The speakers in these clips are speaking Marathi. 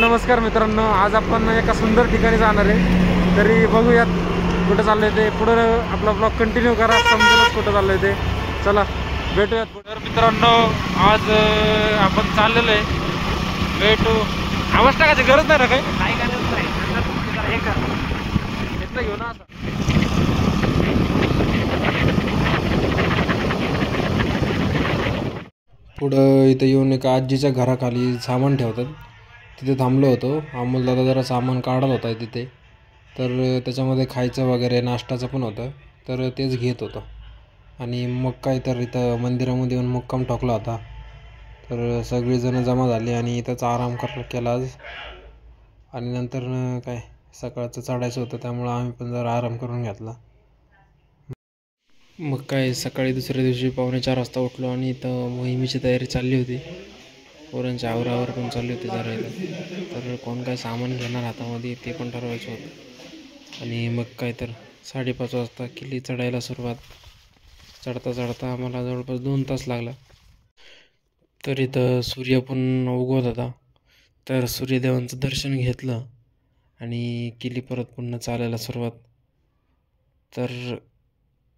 नमस्कार मित्रांनो, आज आपण एका सुंदर ठिकाणी जाणार आहे. तरी बघूयात कुठं चाललंय ते. पुढं आपला ब्लॉग कंटिन्यू करा, समजेलच कुठं चाललंय ते. चला भेटूयात. तर मित्रांनो, आज आपण चाललेलो आहे. भेटू. आवाज टाकायची गरज नाही ना, काही गरज नाही. घेऊन असं पुढं इथं येऊन एका आजीच्या घराखाली सामान ठेवतात, तिथे थांबलो होतो. अमोलदादा जरा सामान काढत होता तिथे, तर त्याच्यामध्ये खायचं वगैरे नाश्त्याचं पण होतं, तर तेच घेत होतं. आणि मग काय तर इथं मंदिरामध्ये येऊन मुक्काम ठोकला होता. तर सगळीजणं जमा झाली आणि इथंच आराम केला आज. आणि नंतर काय सकाळचं चढायचं होतं, त्यामुळं आम्ही पण जरा आराम करून घेतला. मग काय सकाळी दुसऱ्या दिवशी 3:45 वाजता उठलो आणि इथं मोहिमेची तयारी चालली होती. पोरांची आवरावर पण चालली होती जरा इथं. तर कोण काय सामान घेणार हातामध्ये ते पण ठरवायचं होतं. आणि मग काय तर 5:30 वाजता किल्ली चढायला सुरुवात. चढता चढता आम्हाला जवळपास 2 तास लागला. तर इथं सूर्य पण उगवत होता, तर सूर्यदेवांचं दर्शन घेतलं आणि केली परत पुन्हा चालायला सुरुवात. तर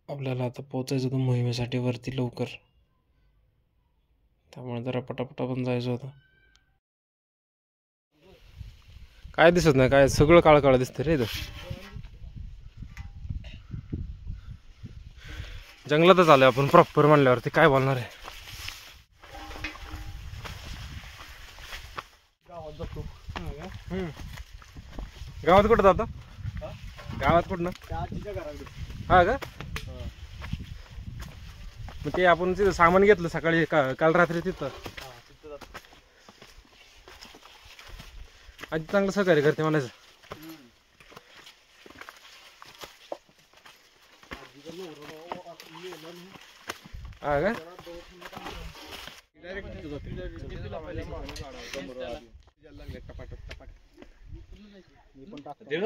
आपल्याला आता पोचायचं होतं मोहिमेसाठी वरती लवकर, त्यामुळे जरा पटापटा पण जायचं होतं. काय दिसत नाही, काय सगळं काळ काळ दिसतंय रे इथं. जंगलातच आलोय आपण प्रॉपर म्हणल्यावरती काय बोलणार आहे. गावात कुठं जातो? गावात कुठं? हा का? मग ते आपण तिथं सामान घेतलं सकाळी काल रात्री तिथं. आजी चांगलं सहकार्य करते म्हणायचं. हा का?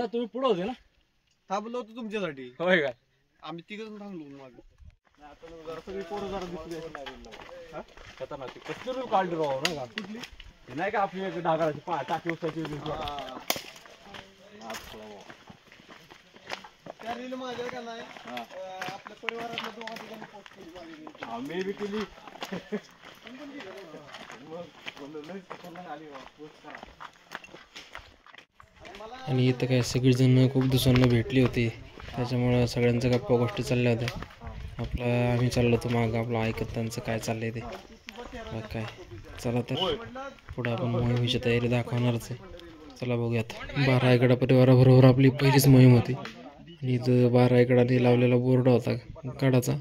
तुम्ही पुढे होते ना, थांबलो होतो तुमच्यासाठी. होय का? आम्ही तिघं थांबलो मागे. काढली राव नाही का कुठली नाही का आपली डागाची टाकी उसाची माझ्या का नाही आपल्या परिवारातल्या आम्ही बी केली. आणि इथं काय सगळीजण खूप दिवसांना भेटली होती, त्याच्यामुळं सगळ्यांच्या गप्पा गोष्टी चालल्या होत्या. आम्ही चाललो होतो मागं, आपलं ऐकत त्यांचं काय चाललंय ते. मग काय चला तर पुढं आपण मोहिमेची तयारी दाखवणारच आहे. चला बघूयात. 12 एकडा परिवाराबरोबर आपली पहिलीच मोहीम होती. आणि इथं 12 एकडाने लावलेला बोर्ड होता काडाचा,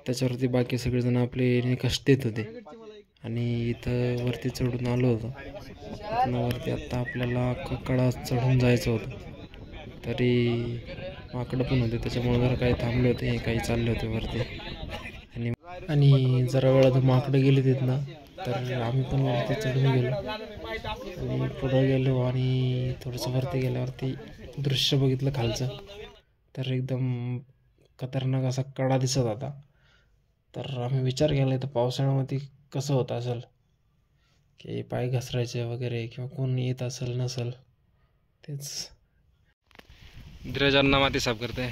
त्याच्यावरती बाकी सगळेजण आपले निकष देत होते. आणि इथं वरती चढून आलो होतो. वरती आत्ता आपल्याला कडा चढून जायचं होतं, तरी माकडं पण होते, त्याच्यामुळे जरा काही थांबले होते, काही चालले होते वरती. आणि जरा वेळात माकडं गेले तिथनं, तर आम्ही पण वरती चढून गेलो आणि पुढं गेलो. आणि थोडंसं वरती गेल्यावरती दृश्य बघितलं खालचं, तर एकदम खतरनाक असा कडा दिसत होता. तर आम्ही विचार केला तर पावसाळ्यामध्ये कसं होत असेल, की पाय घसरायचे वगैरे, किंवा कोण येत असेल नसेल. तेच धीरजांना माती साफ करते.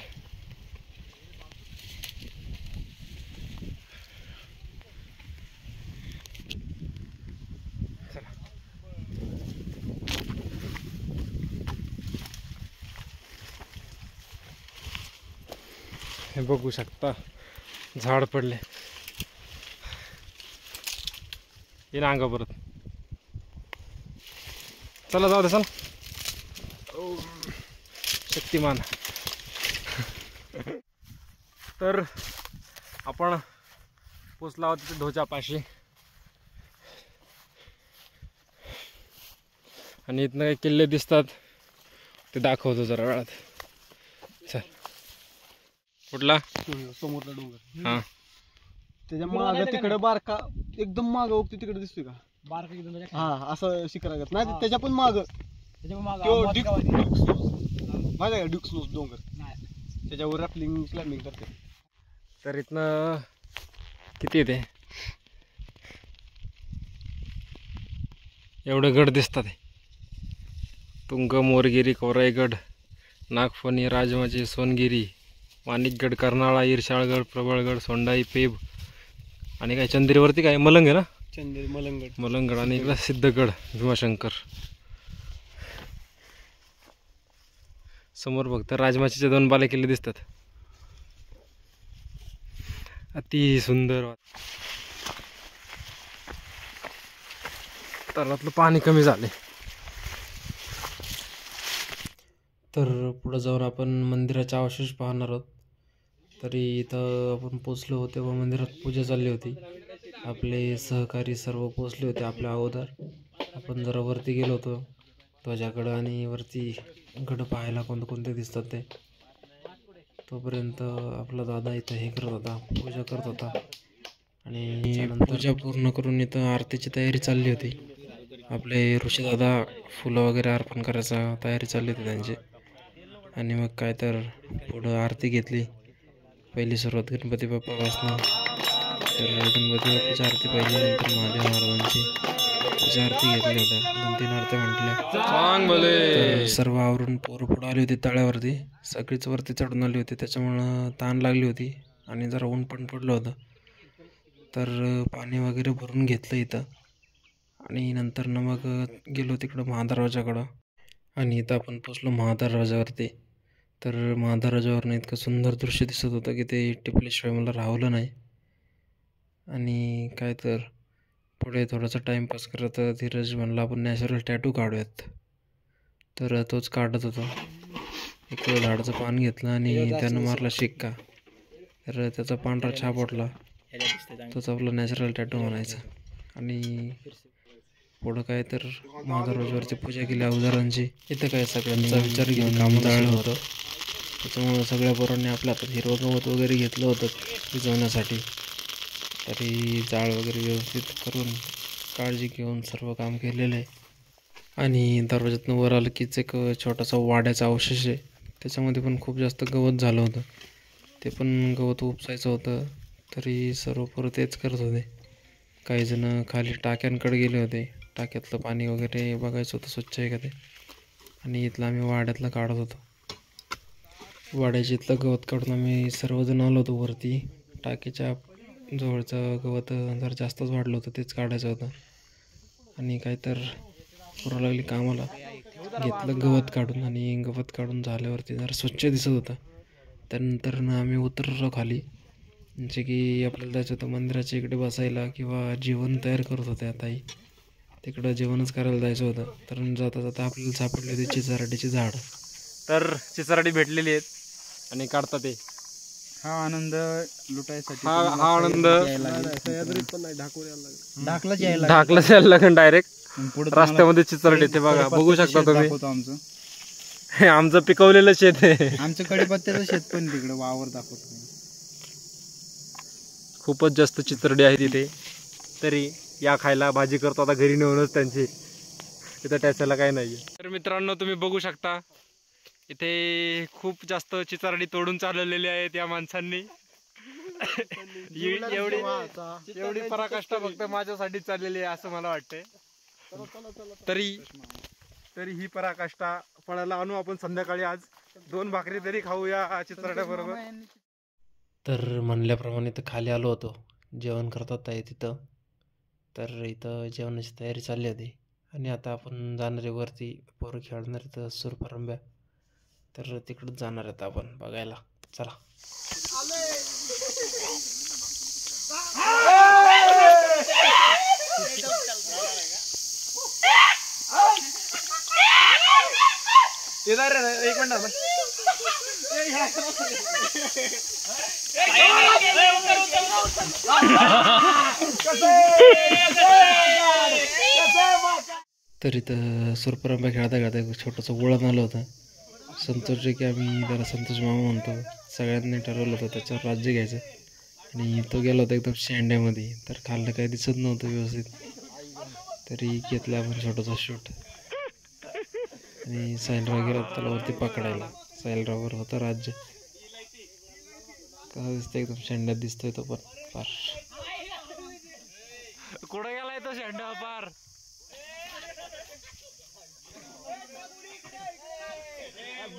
हे बघू शकता, झाड पडले. येईन अंगा परत. चला जाऊ दे, चल. शक्तिमान. तर आपण पोचला आहोत तिथे ढोच्यापाशी. आणि इथनं काही किल्ले दिसतात, ते दाखवतो जरा वेळात. चल. कुठला? समोरला डोंगर. हा, त्याच्या माग तिकडे बारका एकदम माग ओगते तिकडे दिसतोय का बारका? हा, असं शिखरागत नाही, त्याच्या पण माग माझ्या ड्युक्स डोंगर, त्याच्यावर रॅपलिंग क्लाइम्बिंग करते. तर इथनं किती येते? एवढे गड दिसतात. तुंग, मोरगिरी, कोराईगड, नागफणी, राजमाची, सोनगिरी, माणिकगड, कर्नाळा, ईर्षाळगड, प्रबळगड, सोंडाई, पेब आणि काय चंद्रीवरती काय मलंग आहे ना, मलंगड आणि इकडं सिद्धगड, भीमाशंकर. समोर फक्त राजमाचीचे 2 बालेकिल्ले दिसतात. अति सुंदर. तलावातलं पाणी कमी झाले. तर पुढे जाऊन आपण मंदिराचे अवशेष पाहणार आहोत. तरी इथं आपण पोचलो होतो तेव्हा मंदिरात पूजा चालली होती. आपले सहकारी सर्व पोचले होते आपल्या अगोदर. आपण जरा वरती गेलो होतो ध्वजाकडं आणि वरती गड पाहायला कोणते दिसतात ते. तोपर्यंत आपला दादा इथं हे करत होता, पूजा करत होता. आणि पूजा पूर्ण करून इथं आरतीची तयारी चालली होती. आपले ऋषीदादा फुलं वगैरे अर्पण करायचा तयारी चालली होती त्यांची. आणि मग काय तर पुढं आरती घेतली. पहिली सुरुवात गणपती बाप्पापासून. तर गणपती बाप्पाची आरती पहिली, नंतर महादेव महाराजांची पूजा आरती घेतली होत्या. 2-3 आरत्या म्हटल्या. तर सर्व आवरून पोरं पुढं आली होती तळ्यावरती. सगळीच वरती चढून आली होती, त्याच्यामुळं ताण लागली होती आणि जरा ऊन पण पडलं होतं. तर पाणी वगैरे भरून घेतलं इथं आणि नंतर मग गेलो तिकडं महादरवाजाकडं. आणि इथं आपण पोचलो महादरवाजावरती. तर महादरवाजावरनं इतकं सुंदर दृश्य दिसत होतं की ते टिपल्याशिवाय मला राहवलं नाही. आणि काय तर पुढे थोडासा टाईमपास करत धीरज म्हणला आपण नॅचरल टॅटू काढूयात. तर तोच काढत होता. एक झाडाचं पान घेतलं आणि त्यानं मारला शिक्का. तर त्याचा पांढरा छाप उठला. तोच आपला नॅचरल टॅटू म्हणायचा. आणि पुढं काय तर महादरवाजावरती पूजा केली अवजारांची. इथं काय सगळ्यांचा विचार घेऊन काम जाळलं होतं. त्याच्यामुळं सगळ्या पोरांनी आपल्या हातात हिरवं गवत वगैरे घेतलं होतं विझवण्यासाठी. तरी जाळ वगैरे व्यवस्थित करून काळजी घेऊन सर्व काम केलेलं आहे. आणि दरवाजातून वर आलं कीच एक छोटासा वाड्याचा अवशेष आहे. त्याच्यामध्ये पण खूप जास्त गवत झालं होतं. ते पण गवत उपसायचं होतं. तरी सर्व पोरं तेच करत होते. काही जण खाली टाक्यांकडे गेले होते. टाक्यातलं पाणी वगैरे बघायचं होतं स्वच्छ आहे का ते. आणि इथलं आम्ही वाड्यातलं काढत होतो. वाड्याच्या इथलं गवत काढून आम्ही सर्वजण आलो होतो वरती. टाकीच्या जवळचं गवत जर जास्तच वाढलं होतं, तेच काढायचं होतं. आणि काय तर पुरं लागली कामाला. घेतलं गवत काढून आणि गवत काढून झाल्यावरती जरा स्वच्छ दिसत होतं. त्यानंतर आम्ही उतरलो खाली. म्हणजे की आपल्याला जायचं होतं मंदिराच्या इकडे बसायला किंवा जेवण तयार करत होत्या ताई. तिकडं जेवणच करायला जायचं होतं. तर जाता जाता आपल्याला सापडली होती चिचाराटीची झाड. तर चिचाराटी भेटलेली आहेत आणि काढतात ते. हा आनंद लुटायसाठी हा आनंद ढाकलाच यायला लागेल डायरेक्ट रस्त्यामध्ये चिचाराटी. ते बघा, बघू शकता तुम्ही. हे आमचं पिकवलेलं शेत आहे. आमचं कडीपत्त्याचं शेत पण तिकडे वावर दाखवतो. खूपच जास्त चिचरडी आहे तिथे. तरी या खायला भाजी करतो आता घरी नेऊनच त्यांची. तिथं टॅचायला काही नाही. तर मित्रांनो, तुम्ही बघू शकता इथे खूप जास्त चिचारडी तोडून चालवलेली आहेत या माणसांनी. एवढी पराकाष्ठा फक्त माझ्यासाठी चाललेली आहे असं मला वाटतंय. तरी ही पराकाष्ठा फळाला आणू आपण संध्याकाळी. आज 2 भाकरी तरी खाऊ या चिचारड्याबरोबर. तर म्हणल्याप्रमाणे तर खाली आलो होतो. जेवण करतात आहे तिथं. तर इथं जेवणाची तयारी चालली होती. आणि आता आपण जाणार आहे वरती. पोरं खेळणार तर सुरपरंब्या. तर तिकडंच जाणार आहेत आपण बघायला. चला. एक मिनिट. तर इथं सुरपरंब्या खेळता खेळता एक छोटंसं वळण आलं होतं. संतोष जे की आम्ही त्याला संतोष मामा म्हणतो. सगळ्यांनी ठरवलं होतं त्याच्यावर राज्य घ्यायचं. आणि तो गेला होता एकदम शेंड्यामध्ये. तर खाल्लं काही दिसत नव्हतं व्यवस्थित. तरी घेतलं आपण छोटासा शूट. आणि सायलराव गेला त्याला वरती पकडायला. सायलराववर होतं राज्य. कसं दिसतं एकदम शेंड्यात दिसतोय तो पण फार. कुठं गेलाय तो शेंडा पार.